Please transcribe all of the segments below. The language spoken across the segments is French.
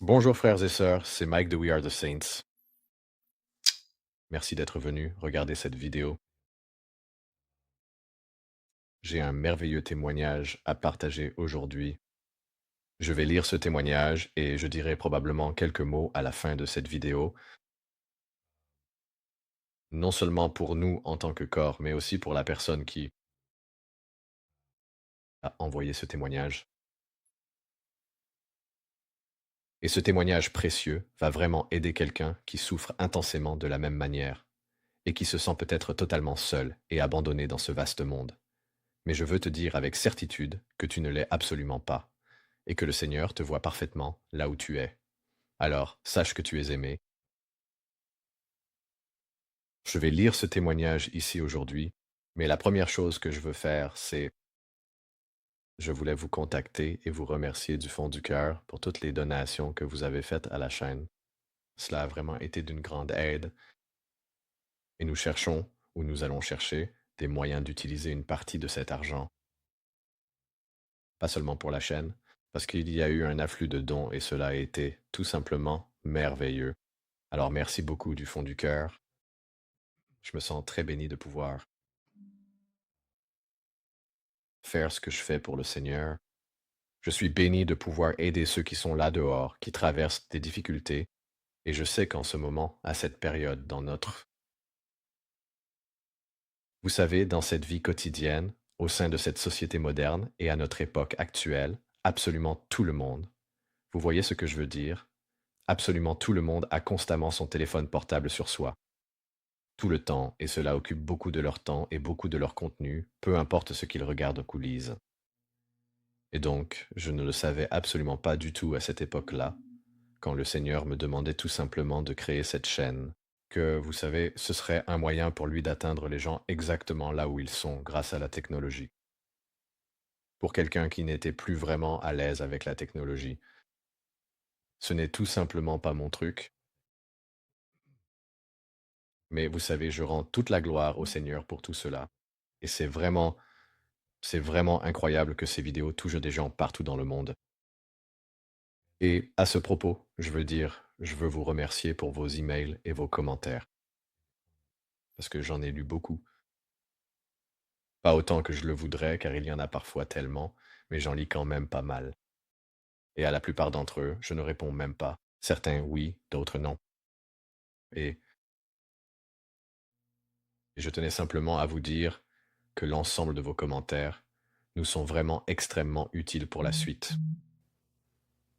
Bonjour frères et sœurs, c'est Mike de We Are the Saints. Merci d'être venu regarder cette vidéo. J'ai un merveilleux témoignage à partager aujourd'hui. Je vais lire ce témoignage et je dirai probablement quelques mots à la fin de cette vidéo, non seulement pour nous en tant que corps, mais aussi pour la personne qui a envoyé ce témoignage. Et ce témoignage précieux va vraiment aider quelqu'un qui souffre intensément de la même manière et qui se sent peut-être totalement seul et abandonné dans ce vaste monde. Mais je veux te dire avec certitude que tu ne l'es absolument pas, et que le Seigneur te voit parfaitement là où tu es. Alors, sache que tu es aimé. Je vais lire ce témoignage ici aujourd'hui, mais la première chose que je veux faire, c'est je voulais vous contacter et vous remercier du fond du cœur pour toutes les donations que vous avez faites à la chaîne. Cela a vraiment été d'une grande aide et nous cherchons, ou nous allons chercher, des moyens d'utiliser une partie de cet argent, pas seulement pour la chaîne, parce qu'il y a eu un afflux de dons et cela a été tout simplement merveilleux. Alors merci beaucoup du fond du cœur. Je me sens très béni de pouvoir faire ce que je fais pour le Seigneur. Je suis béni de pouvoir aider ceux qui sont là dehors, qui traversent des difficultés. Et je sais qu'en ce moment, à cette période, vous savez, dans cette vie quotidienne, au sein de cette société moderne et à notre époque actuelle, absolument tout le monde, vous voyez ce que je veux dire? Absolument tout le monde a constamment son téléphone portable sur soi, tout le temps, et cela occupe beaucoup de leur temps et beaucoup de leur contenu, peu importe ce qu'ils regardent ou lisent. Et donc, je ne le savais absolument pas du tout à cette époque-là, quand le Seigneur me demandait tout simplement de créer cette chaîne, que, vous savez, ce serait un moyen pour lui d'atteindre les gens exactement là où ils sont grâce à la technologie. Pour quelqu'un qui n'était plus vraiment à l'aise avec la technologie. Ce n'est tout simplement pas mon truc, mais vous savez, je rends toute la gloire au Seigneur pour tout cela. Et c'est vraiment incroyable que ces vidéos touchent des gens partout dans le monde. Et à ce propos, je veux dire, je veux vous remercier pour vos emails et vos commentaires, parce que j'en ai lu beaucoup. Pas autant que je le voudrais, car il y en a parfois tellement, mais j'en lis quand même pas mal. Et à la plupart d'entre eux, je ne réponds même pas. Certains oui, d'autres non. Et je tenais simplement à vous dire que l'ensemble de vos commentaires nous sont vraiment extrêmement utiles pour la suite.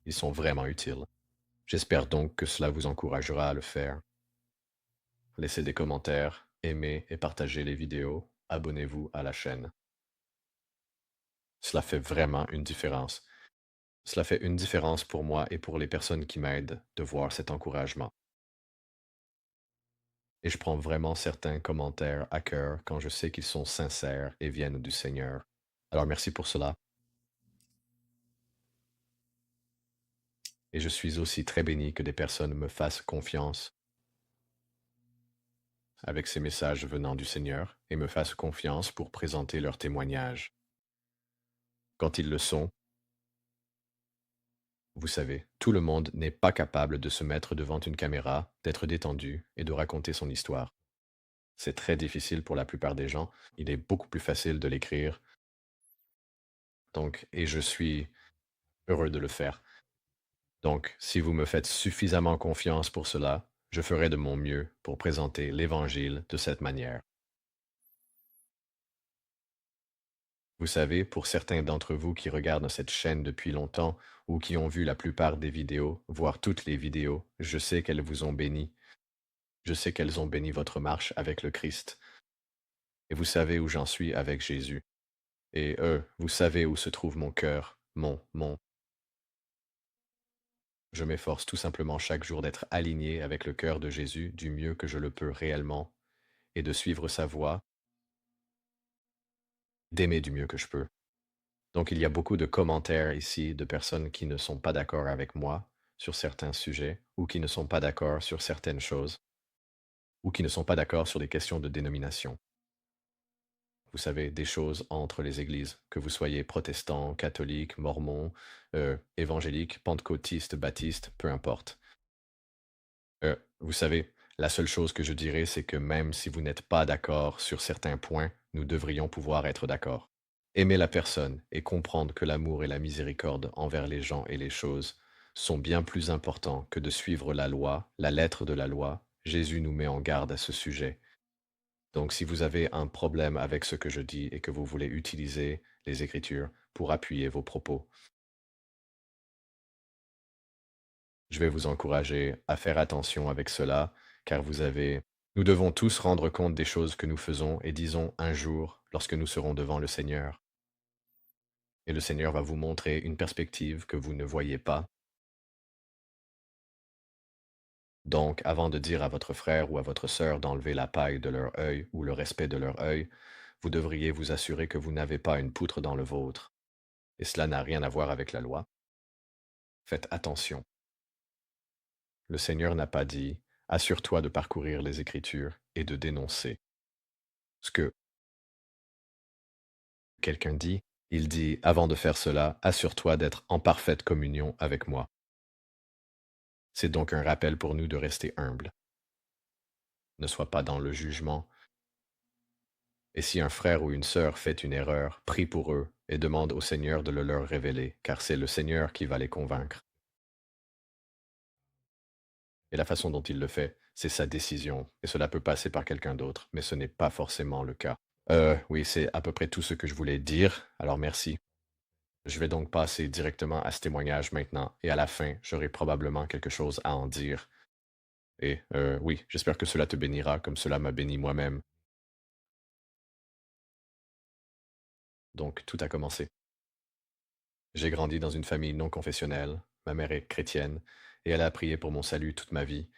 Ils sont vraiment utiles. J'espère donc que cela vous encouragera à le faire. Laissez des commentaires, aimez et partagez les vidéos, abonnez-vous à la chaîne. Cela fait vraiment une différence. Cela fait une différence pour moi et pour les personnes qui m'aident de voir cet encouragement. Et je prends vraiment certains commentaires à cœur quand je sais qu'ils sont sincères et viennent du Seigneur. Alors merci pour cela. Et je suis aussi très béni que des personnes me fassent confiance avec ces messages venant du Seigneur et me fassent confiance pour présenter leurs témoignages. Quand ils le sont, vous savez, tout le monde n'est pas capable de se mettre devant une caméra, d'être détendu et de raconter son histoire. C'est très difficile pour la plupart des gens. Il est beaucoup plus facile de l'écrire. Donc, et je suis heureux de le faire. Donc, si vous me faites suffisamment confiance pour cela, je ferai de mon mieux pour présenter l'Évangile de cette manière. Vous savez, pour certains d'entre vous qui regardent cette chaîne depuis longtemps ou qui ont vu la plupart des vidéos, voire toutes les vidéos, je sais qu'elles vous ont béni. Je sais qu'elles ont béni votre marche avec le Christ. Et vous savez où j'en suis avec Jésus. Et vous savez où se trouve mon cœur, je m'efforce tout simplement chaque jour d'être aligné avec le cœur de Jésus du mieux que je le peux réellement et de suivre sa voie, d'aimer du mieux que je peux. Donc il y a beaucoup de commentaires ici de personnes qui ne sont pas d'accord avec moi sur certains sujets ou qui ne sont pas d'accord sur certaines choses ou qui ne sont pas d'accord sur des questions de dénomination. Vous savez, des choses entre les églises, que vous soyez protestant, catholique, mormon, évangélique, pentecôtiste, baptiste, peu importe. Vous savez, la seule chose que je dirais, c'est que même si vous n'êtes pas d'accord sur certains points, nous devrions pouvoir être d'accord. Aimer la personne et comprendre que l'amour et la miséricorde envers les gens et les choses sont bien plus importants que de suivre la loi, la lettre de la loi. Jésus nous met en garde à ce sujet. Donc si vous avez un problème avec ce que je dis et que vous voulez utiliser les Écritures pour appuyer vos propos, je vais vous encourager à faire attention avec cela, car nous devons tous rendre compte des choses que nous faisons et disons un jour, lorsque nous serons devant le Seigneur, et le Seigneur va vous montrer une perspective que vous ne voyez pas. Donc, avant de dire à votre frère ou à votre sœur d'enlever la paille de leur œil ou le respect de leur œil, vous devriez vous assurer que vous n'avez pas une poutre dans le vôtre. Et cela n'a rien à voir avec la loi. Faites attention. Le Seigneur n'a pas dit assure-toi de parcourir les Écritures et de dénoncer. Ce que quelqu'un dit, il dit avant de faire cela, assure-toi d'être en parfaite communion avec moi. C'est donc un rappel pour nous de rester humbles. Ne sois pas dans le jugement. Et si un frère ou une sœur fait une erreur, prie pour eux et demande au Seigneur de le leur révéler, car c'est le Seigneur qui va les convaincre. Et la façon dont il le fait, c'est sa décision, et cela peut passer par quelqu'un d'autre, mais ce n'est pas forcément le cas. Oui, c'est à peu près tout ce que je voulais dire, alors merci. Je vais donc passer directement à ce témoignage maintenant, et à la fin, j'aurai probablement quelque chose à en dire. Et oui, j'espère que cela te bénira comme cela m'a béni moi-même. Donc, tout a commencé. J'ai grandi dans une famille non confessionnelle, ma mère est chrétienne, et elle a prié pour mon salut toute ma vie.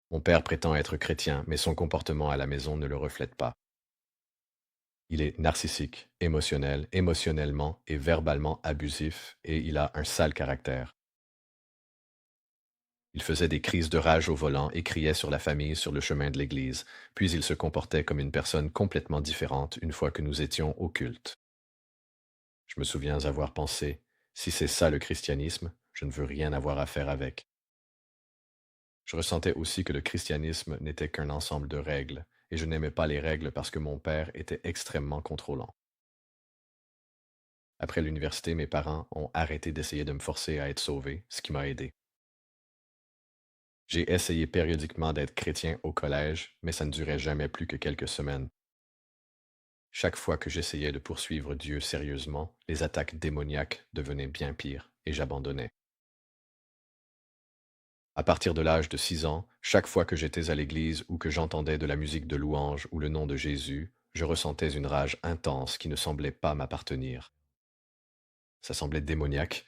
Mon père prétend être chrétien, mais son comportement à la maison ne le reflète pas. Il est narcissique, émotionnel, émotionnellement et verbalement abusif, et il a un sale caractère. Il faisait des crises de rage au volant et criait sur la famille sur le chemin de l'église, puis il se comportait comme une personne complètement différente une fois que nous étions au culte. Je me souviens avoir pensé, si c'est ça le christianisme, je ne veux rien avoir à faire avec. Je ressentais aussi que le christianisme n'était qu'un ensemble de règles, et je n'aimais pas les règles parce que mon père était extrêmement contrôlant. Après l'université, mes parents ont arrêté d'essayer de me forcer à être sauvé, ce qui m'a aidé. J'ai essayé périodiquement d'être chrétien au collège, mais ça ne durait jamais plus que quelques semaines. Chaque fois que j'essayais de poursuivre Dieu sérieusement, les attaques démoniaques devenaient bien pires, et j'abandonnais. À partir de l'âge de 6 ans, chaque fois que j'étais à l'église ou que j'entendais de la musique de louange ou le nom de Jésus, je ressentais une rage intense qui ne semblait pas m'appartenir. Ça semblait démoniaque.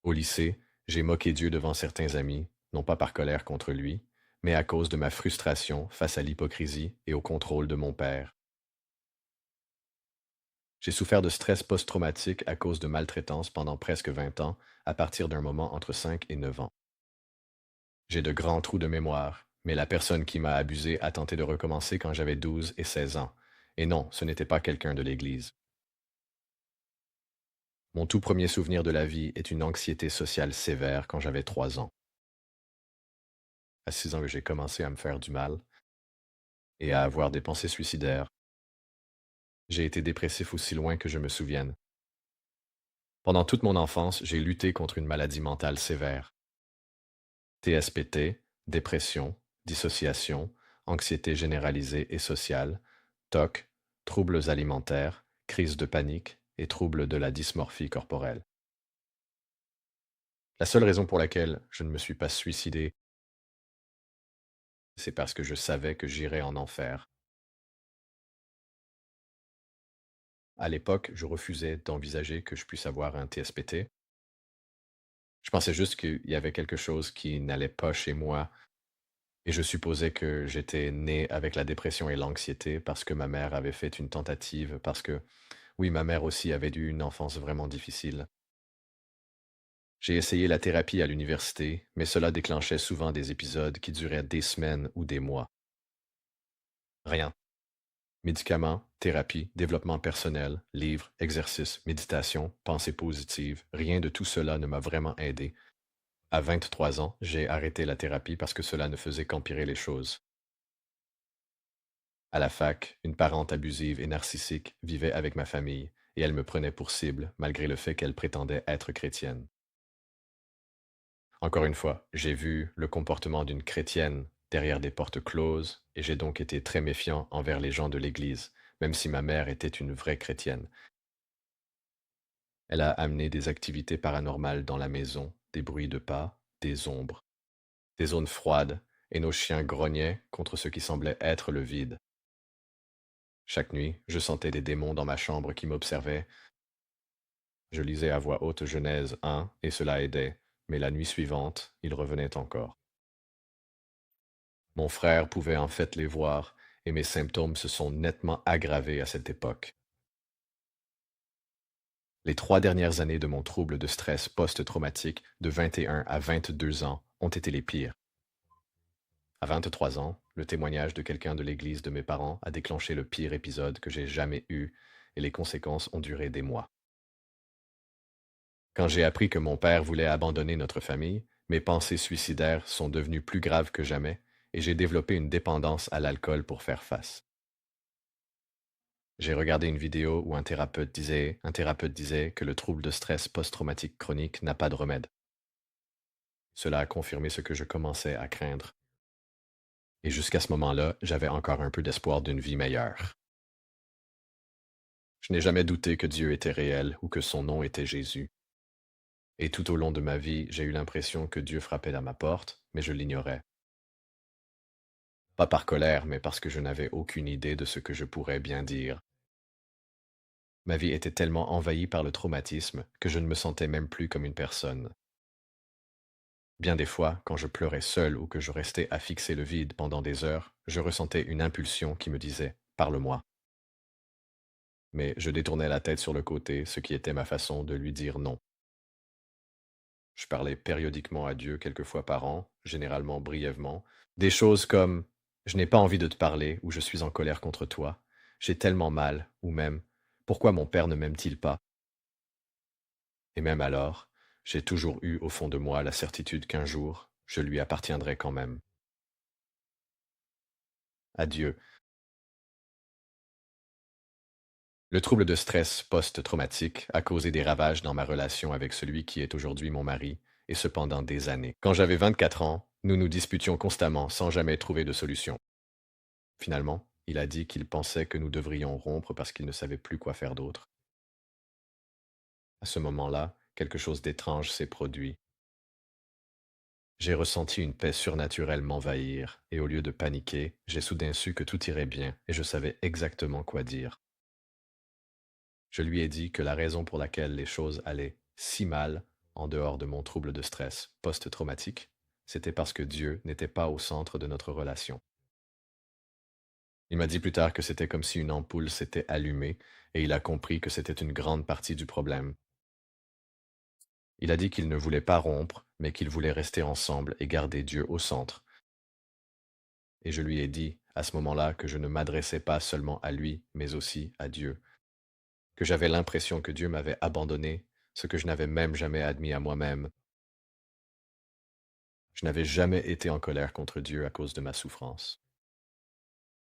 Au lycée, j'ai moqué Dieu devant certains amis, non pas par colère contre lui, mais à cause de ma frustration face à l'hypocrisie et au contrôle de mon père. J'ai souffert de stress post-traumatique à cause de maltraitance pendant presque 20 ans, à partir d'un moment entre 5 et 9 ans. J'ai de grands trous de mémoire, mais la personne qui m'a abusé a tenté de recommencer quand j'avais 12 et 16 ans. Et non, ce n'était pas quelqu'un de l'Église. Mon tout premier souvenir de la vie est une anxiété sociale sévère quand j'avais 3 ans. À 6 ans que j'ai commencé à me faire du mal et à avoir des pensées suicidaires. J'ai été dépressif aussi loin que je me souvienne. Pendant toute mon enfance, j'ai lutté contre une maladie mentale sévère. TSPT, dépression, dissociation, anxiété généralisée et sociale, TOC, troubles alimentaires, crise de panique et troubles de la dysmorphie corporelle. La seule raison pour laquelle je ne me suis pas suicidé, c'est parce que je savais que j'irais en enfer. À l'époque, je refusais d'envisager que je puisse avoir un TSPT. Je pensais juste qu'il y avait quelque chose qui n'allait pas chez moi et je supposais que j'étais né avec la dépression et l'anxiété parce que ma mère avait fait une tentative, parce que oui, ma mère aussi avait eu une enfance vraiment difficile. J'ai essayé la thérapie à l'université, mais cela déclenchait souvent des épisodes qui duraient des semaines ou des mois. Rien. Médicaments, thérapie, développement personnel, livres, exercices, méditation, pensée positive, rien de tout cela ne m'a vraiment aidé. À 23 ans, j'ai arrêté la thérapie parce que cela ne faisait qu'empirer les choses. À la fac, une parente abusive et narcissique vivait avec ma famille, et elle me prenait pour cible, malgré le fait qu'elle prétendait être chrétienne. Encore une fois, j'ai vu le comportement d'une chrétienne derrière des portes closes, et j'ai donc été très méfiant envers les gens de l'Église, même si ma mère était une vraie chrétienne. Elle a amené des activités paranormales dans la maison, des bruits de pas, des ombres, des zones froides, et nos chiens grognaient contre ce qui semblait être le vide. Chaque nuit, je sentais des démons dans ma chambre qui m'observaient. Je lisais à voix haute Genèse 1 et cela aidait, mais la nuit suivante, ils revenaient encore. Mon frère pouvait en fait les voir, et mes symptômes se sont nettement aggravés à cette époque. Les 3 dernières années de mon trouble de stress post-traumatique de 21 à 22 ans ont été les pires. À 23 ans, le témoignage de quelqu'un de l'église de mes parents a déclenché le pire épisode que j'ai jamais eu, et les conséquences ont duré des mois. Quand j'ai appris que mon père voulait abandonner notre famille, mes pensées suicidaires sont devenues plus graves que jamais, et j'ai développé une dépendance à l'alcool pour faire face. J'ai regardé une vidéo où un thérapeute disait que le trouble de stress post-traumatique chronique n'a pas de remède. Cela a confirmé ce que je commençais à craindre. Et jusqu'à ce moment-là, j'avais encore un peu d'espoir d'une vie meilleure. Je n'ai jamais douté que Dieu était réel ou que son nom était Jésus. Et tout au long de ma vie, j'ai eu l'impression que Dieu frappait à ma porte, mais je l'ignorais. Pas par colère, mais parce que je n'avais aucune idée de ce que je pourrais bien dire. Ma vie était tellement envahie par le traumatisme que je ne me sentais même plus comme une personne. Bien des fois, quand je pleurais seul ou que je restais à fixer le vide pendant des heures, je ressentais une impulsion qui me disait ⁇ Parle-moi ⁇ Mais je détournais la tête sur le côté, ce qui était ma façon de lui dire non. Je parlais périodiquement à Dieu quelques fois par an, généralement brièvement, des choses comme ⁇ Je n'ai pas envie de te parler ⁇ ou ⁇ Je suis en colère contre toi ⁇ J'ai tellement mal ⁇ ou même ⁇ Pourquoi mon père ne m'aime-t-il pas ⁇ Et même alors, j'ai toujours eu au fond de moi la certitude qu'un jour, je lui appartiendrai quand même. Adieu. Le trouble de stress post-traumatique a causé des ravages dans ma relation avec celui qui est aujourd'hui mon mari, et cependant des années. Quand j'avais 24 ans, nous nous disputions constamment sans jamais trouver de solution. Finalement, il a dit qu'il pensait que nous devrions rompre parce qu'il ne savait plus quoi faire d'autre. À ce moment-là, quelque chose d'étrange s'est produit. J'ai ressenti une paix surnaturelle m'envahir, et au lieu de paniquer, j'ai soudain su que tout irait bien, et je savais exactement quoi dire. Je lui ai dit que la raison pour laquelle les choses allaient si mal, en dehors de mon trouble de stress post-traumatique, c'était parce que Dieu n'était pas au centre de notre relation. Il m'a dit plus tard que c'était comme si une ampoule s'était allumée, et il a compris que c'était une grande partie du problème. Il a dit qu'il ne voulait pas rompre, mais qu'il voulait rester ensemble et garder Dieu au centre. Et je lui ai dit, à ce moment-là, que je ne m'adressais pas seulement à lui, mais aussi à Dieu, que j'avais l'impression que Dieu m'avait abandonné, ce que je n'avais même jamais admis à moi-même. Je n'avais jamais été en colère contre Dieu à cause de ma souffrance.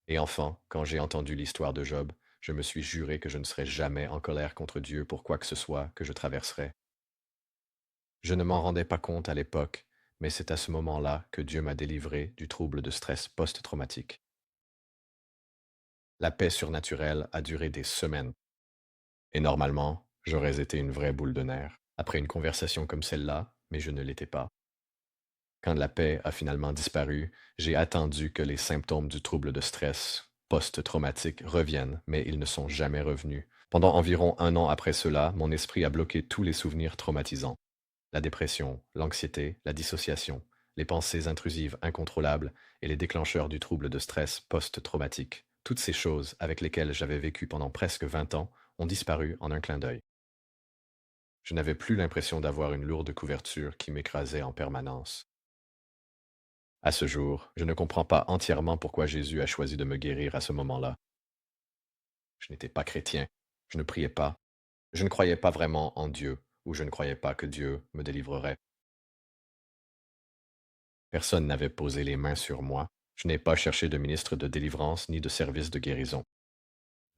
Et enfin, quand j'ai entendu l'histoire de Job, je me suis juré que je ne serais jamais en colère contre Dieu pour quoi que ce soit que je traverserais. Je ne m'en rendais pas compte à l'époque, mais c'est à ce moment-là que Dieu m'a délivré du trouble de stress post-traumatique. La paix surnaturelle a duré des semaines. Et normalement, j'aurais été une vraie boule de nerfs après une conversation comme celle-là, mais je ne l'étais pas. Quand la paix a finalement disparu, j'ai attendu que les symptômes du trouble de stress post-traumatique reviennent, mais ils ne sont jamais revenus. Pendant environ un an après cela, mon esprit a bloqué tous les souvenirs traumatisants. La dépression, l'anxiété, la dissociation, les pensées intrusives incontrôlables et les déclencheurs du trouble de stress post-traumatique. Toutes ces choses avec lesquelles j'avais vécu pendant presque 20 ans ont disparu en un clin d'œil. Je n'avais plus l'impression d'avoir une lourde couverture qui m'écrasait en permanence. À ce jour, je ne comprends pas entièrement pourquoi Jésus a choisi de me guérir à ce moment-là. Je n'étais pas chrétien. Je ne priais pas. Je ne croyais pas vraiment en Dieu, ou je ne croyais pas que Dieu me délivrerait. Personne n'avait posé les mains sur moi. Je n'ai pas cherché de ministre de délivrance ni de service de guérison.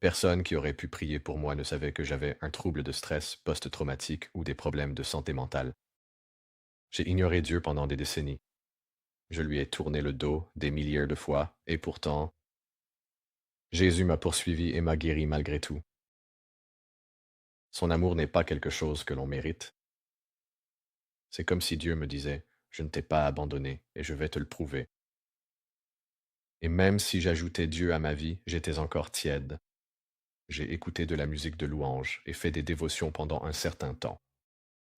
Personne qui aurait pu prier pour moi ne savait que j'avais un trouble de stress post-traumatique ou des problèmes de santé mentale. J'ai ignoré Dieu pendant des décennies. Je lui ai tourné le dos des milliers de fois, et pourtant, Jésus m'a poursuivi et m'a guéri malgré tout. Son amour n'est pas quelque chose que l'on mérite. C'est comme si Dieu me disait, je ne t'ai pas abandonné, et je vais te le prouver. Et même si j'ajoutais Dieu à ma vie, j'étais encore tiède. J'ai écouté de la musique de louange et fait des dévotions pendant un certain temps.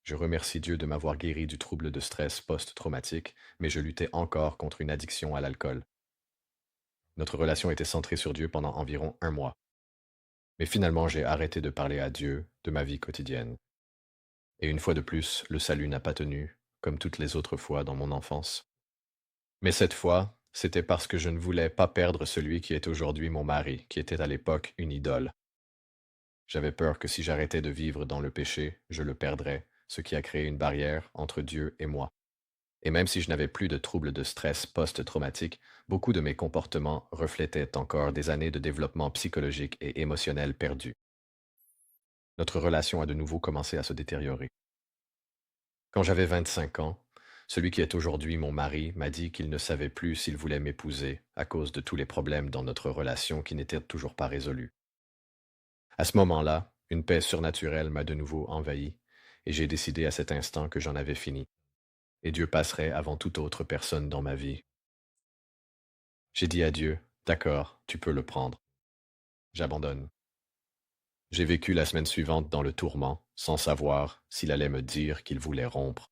Je remercie Dieu de m'avoir guéri du trouble de stress post-traumatique, mais je luttais encore contre une addiction à l'alcool. Notre relation était centrée sur Dieu pendant environ un mois. Mais finalement, j'ai arrêté de parler à Dieu de ma vie quotidienne. Et une fois de plus, le salut n'a pas tenu, comme toutes les autres fois dans mon enfance. Mais cette fois, c'était parce que je ne voulais pas perdre celui qui est aujourd'hui mon mari, qui était à l'époque une idole. J'avais peur que si j'arrêtais de vivre dans le péché, je le perdrais, ce qui a créé une barrière entre Dieu et moi. Et même si je n'avais plus de troubles de stress post-traumatique, beaucoup de mes comportements reflétaient encore des années de développement psychologique et émotionnel perdu. Notre relation a de nouveau commencé à se détériorer. Quand j'avais 25 ans, celui qui est aujourd'hui mon mari m'a dit qu'il ne savait plus s'il voulait m'épouser à cause de tous les problèmes dans notre relation qui n'étaient toujours pas résolus. À ce moment-là, une paix surnaturelle m'a de nouveau envahi, et j'ai décidé à cet instant que j'en avais fini, et Dieu passerait avant toute autre personne dans ma vie. J'ai dit à Dieu, d'accord, tu peux le prendre. J'abandonne. J'ai vécu la semaine suivante dans le tourment, sans savoir s'il allait me dire qu'il voulait rompre.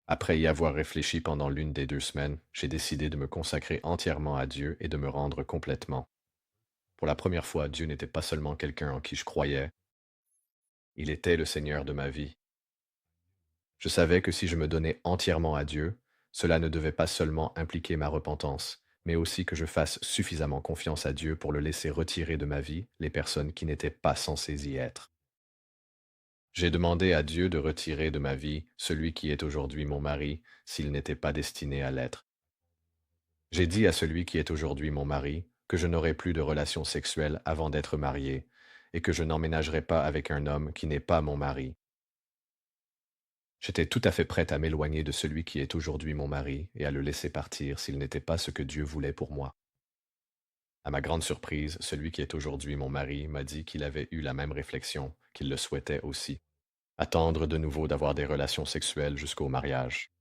Après y avoir réfléchi pendant l'une des 2 semaines, j'ai décidé de me consacrer entièrement à Dieu et de me rendre complètement. Pour la première fois, Dieu n'était pas seulement quelqu'un en qui je croyais, il était le Seigneur de ma vie. Je savais que si je me donnais entièrement à Dieu, cela ne devait pas seulement impliquer ma repentance, mais aussi que je fasse suffisamment confiance à Dieu pour le laisser retirer de ma vie les personnes qui n'étaient pas censées y être. J'ai demandé à Dieu de retirer de ma vie celui qui est aujourd'hui mon mari s'il n'était pas destiné à l'être. J'ai dit à celui qui est aujourd'hui mon mari que je n'aurai plus de relations sexuelles avant d'être marié et que je n'emménagerai pas avec un homme qui n'est pas mon mari. J'étais tout à fait prête à m'éloigner de celui qui est aujourd'hui mon mari et à le laisser partir s'il n'était pas ce que Dieu voulait pour moi. À ma grande surprise, celui qui est aujourd'hui mon mari m'a dit qu'il avait eu la même réflexion, qu'il le souhaitait aussi. Attendre de nouveau d'avoir des relations sexuelles jusqu'au mariage.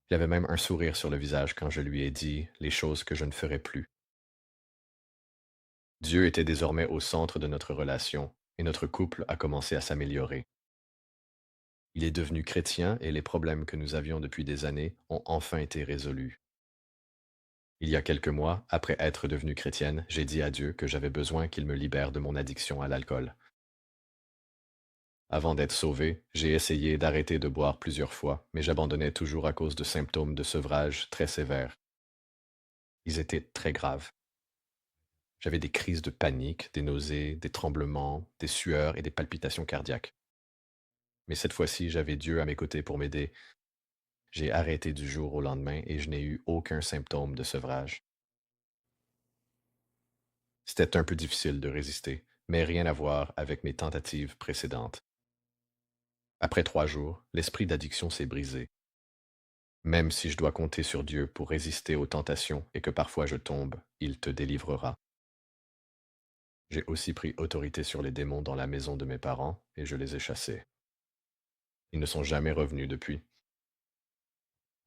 Il avait même un sourire sur le visage quand je lui ai dit les choses que je ne ferais plus. Dieu était désormais au centre de notre relation et notre couple a commencé à s'améliorer. Il est devenu chrétien et les problèmes que nous avions depuis des années ont enfin été résolus. Il y a quelques mois, après être devenue chrétienne, j'ai dit à Dieu que j'avais besoin qu'il me libère de mon addiction à l'alcool. Avant d'être sauvé, j'ai essayé d'arrêter de boire plusieurs fois, mais j'abandonnais toujours à cause de symptômes de sevrage très sévères. Ils étaient très graves. J'avais des crises de panique, des nausées, des tremblements, des sueurs et des palpitations cardiaques. Mais cette fois-ci, j'avais Dieu à mes côtés pour m'aider. J'ai arrêté du jour au lendemain et je n'ai eu aucun symptôme de sevrage. C'était un peu difficile de résister, mais rien à voir avec mes tentatives précédentes. Après 3 jours, l'esprit d'addiction s'est brisé. Même si je dois compter sur Dieu pour résister aux tentations et que parfois je tombe, il te délivrera. J'ai aussi pris autorité sur les démons dans la maison de mes parents et je les ai chassés. Ils ne sont jamais revenus depuis.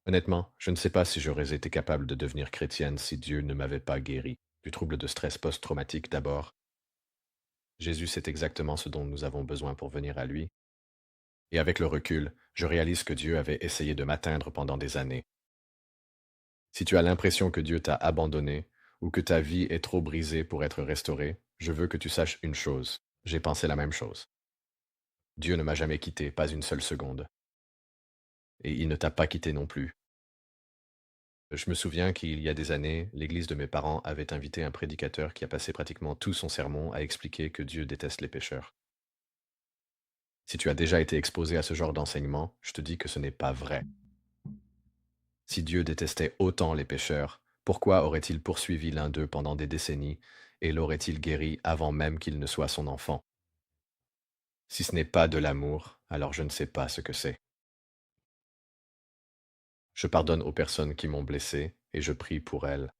Honnêtement, je ne sais pas si j'aurais été capable de devenir chrétienne si Dieu ne m'avait pas guéri. Du trouble de stress post-traumatique d'abord. Jésus, c'est exactement ce dont nous avons besoin pour venir à lui. Et avec le recul, je réalise que Dieu avait essayé de m'atteindre pendant des années. Si tu as l'impression que Dieu t'a abandonné ou que ta vie est trop brisée pour être restaurée, je veux que tu saches une chose. J'ai pensé la même chose. Dieu ne m'a jamais quitté, pas une seule seconde. Et il ne t'a pas quitté non plus. Je me souviens qu'il y a des années, l'église de mes parents avait invité un prédicateur qui a passé pratiquement tout son sermon à expliquer que Dieu déteste les pécheurs. Si tu as déjà été exposé à ce genre d'enseignement, je te dis que ce n'est pas vrai. Si Dieu détestait autant les pécheurs, pourquoi aurait-il poursuivi l'un d'eux pendant des décennies et l'aurait-il guéri avant même qu'il ne soit son enfant? Si ce n'est pas de l'amour, alors je ne sais pas ce que c'est. Je pardonne aux personnes qui m'ont blessé et je prie pour elles.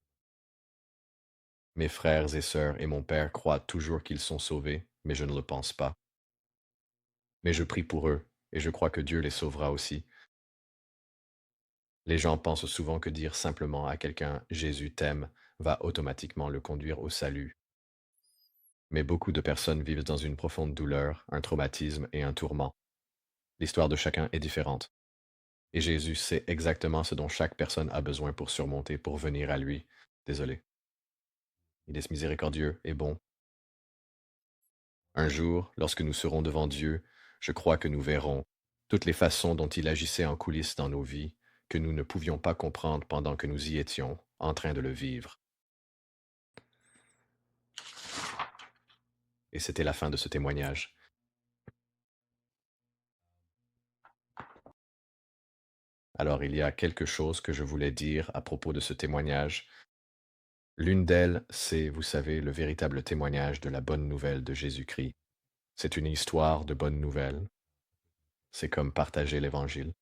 Mes frères et sœurs et mon père croient toujours qu'ils sont sauvés, mais je ne le pense pas. Mais je prie pour eux et je crois que Dieu les sauvera aussi. Les gens pensent souvent que dire simplement à quelqu'un Jésus t'aime va automatiquement le conduire au salut. Mais beaucoup de personnes vivent dans une profonde douleur, un traumatisme et un tourment. L'histoire de chacun est différente. Et Jésus sait exactement ce dont chaque personne a besoin pour surmonter, pour venir à lui. Désolé. Il est miséricordieux et bon. Un jour, lorsque nous serons devant Dieu, je crois que nous verrons toutes les façons dont il agissait en coulisses dans nos vies, que nous ne pouvions pas comprendre pendant que nous y étions, en train de le vivre. Et c'était la fin de ce témoignage. Alors il y a quelque chose que je voulais dire à propos de ce témoignage. L'une d'elles, c'est, vous savez, le véritable témoignage de la bonne nouvelle de Jésus-Christ. C'est une histoire de bonne nouvelle. C'est comme partager l'Évangile.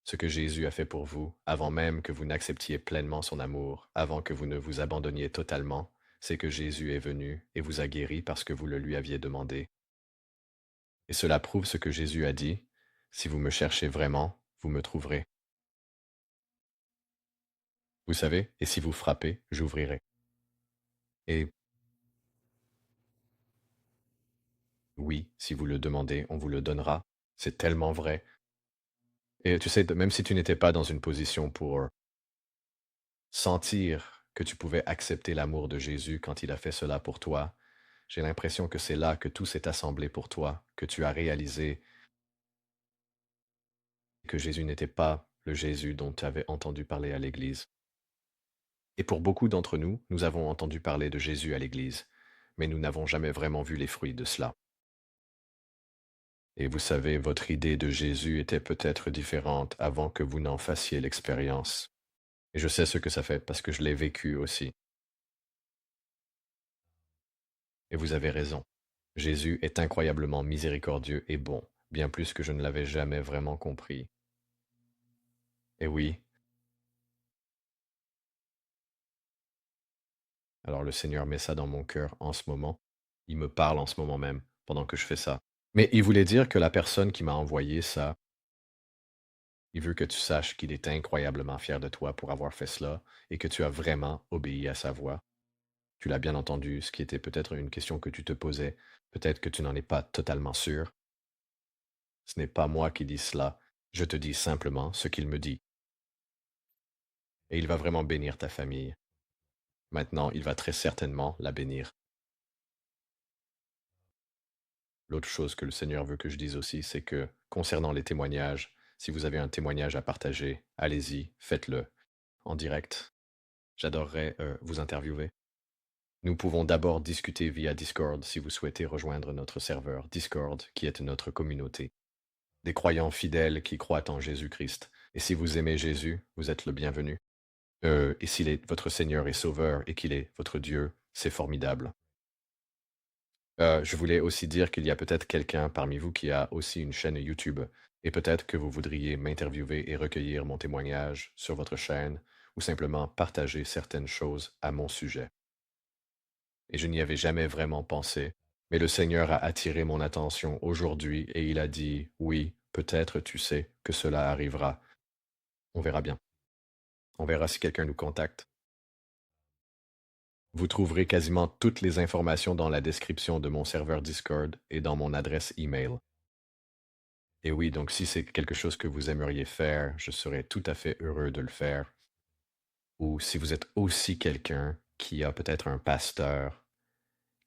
Ce que Jésus a fait pour vous, avant même que vous n'acceptiez pleinement son amour, avant que vous ne vous abandonniez totalement, c'est que Jésus est venu et vous a guéri parce que vous le lui aviez demandé. Et cela prouve ce que Jésus a dit, si vous me cherchez vraiment, vous me trouverez. Vous savez, et si vous frappez, j'ouvrirai. Et oui, si vous le demandez, on vous le donnera. C'est tellement vrai. Et tu sais, même si tu n'étais pas dans une position pour sentir que tu pouvais accepter l'amour de Jésus quand il a fait cela pour toi, j'ai l'impression que c'est là que tout s'est assemblé pour toi, que tu as réalisé que Jésus n'était pas le Jésus dont tu avais entendu parler à l'Église. Et pour beaucoup d'entre nous, nous avons entendu parler de Jésus à l'Église, mais nous n'avons jamais vraiment vu les fruits de cela. Et vous savez, votre idée de Jésus était peut-être différente avant que vous n'en fassiez l'expérience. Et je sais ce que ça fait parce que je l'ai vécu aussi. Et vous avez raison. Jésus est incroyablement miséricordieux et bon, bien plus que je ne l'avais jamais vraiment compris. Et oui, alors le Seigneur met ça dans mon cœur en ce moment. Il me parle en ce moment même, pendant que je fais ça. Mais il voulait dire que la personne qui m'a envoyé ça, il veut que tu saches qu'il est incroyablement fier de toi pour avoir fait cela et que tu as vraiment obéi à sa voix. Tu l'as bien entendu, ce qui était peut-être une question que tu te posais. Peut-être que tu n'en es pas totalement sûr. Ce n'est pas moi qui dis cela. Je te dis simplement ce qu'il me dit. Et il va vraiment bénir ta famille. Maintenant, il va très certainement la bénir. L'autre chose que le Seigneur veut que je dise aussi, c'est que concernant les témoignages, si vous avez un témoignage à partager, allez-y, faites-le en direct. J'adorerais vous interviewer. Nous pouvons d'abord discuter via Discord si vous souhaitez rejoindre notre serveur Discord, qui est notre communauté. Des croyants fidèles qui croient en Jésus-Christ. Et si vous aimez Jésus, vous êtes le bienvenu. Et s'il est votre Seigneur et Sauveur et qu'il est votre Dieu, c'est formidable. Je voulais aussi dire qu'il y a peut-être quelqu'un parmi vous qui a aussi une chaîne YouTube et peut-être que vous voudriez m'interviewer et recueillir mon témoignage sur votre chaîne ou simplement partager certaines choses à mon sujet. Et je n'y avais jamais vraiment pensé, mais le Seigneur a attiré mon attention aujourd'hui et il a dit, oui, peut-être tu sais que cela arrivera. On verra bien. On verra si quelqu'un nous contacte. Vous trouverez quasiment toutes les informations dans la description de mon serveur Discord et dans mon adresse email. Et oui, donc si c'est quelque chose que vous aimeriez faire, je serais tout à fait heureux de le faire. Ou si vous êtes aussi quelqu'un qui a peut-être un pasteur,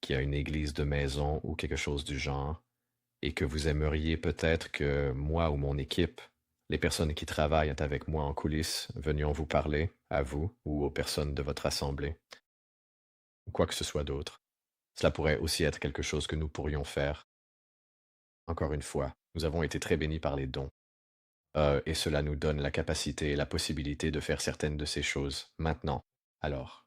qui a une église de maison ou quelque chose du genre, et que vous aimeriez peut-être que moi ou mon équipe les personnes qui travaillent avec moi en coulisses venions vous parler, à vous ou aux personnes de votre assemblée, ou quoi que ce soit d'autre. Cela pourrait aussi être quelque chose que nous pourrions faire. Encore une fois, nous avons été très bénis par les dons, et cela nous donne la capacité et la possibilité de faire certaines de ces choses maintenant. Alors,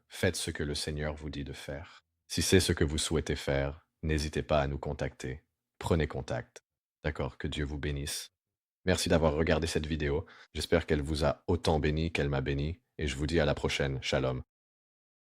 faites ce que le Seigneur vous dit de faire. Si c'est ce que vous souhaitez faire, n'hésitez pas à nous contacter. Prenez contact. D'accord, que Dieu vous bénisse. Merci d'avoir regardé cette vidéo. J'espère qu'elle vous a autant béni qu'elle m'a béni, et je vous dis à la prochaine. Shalom.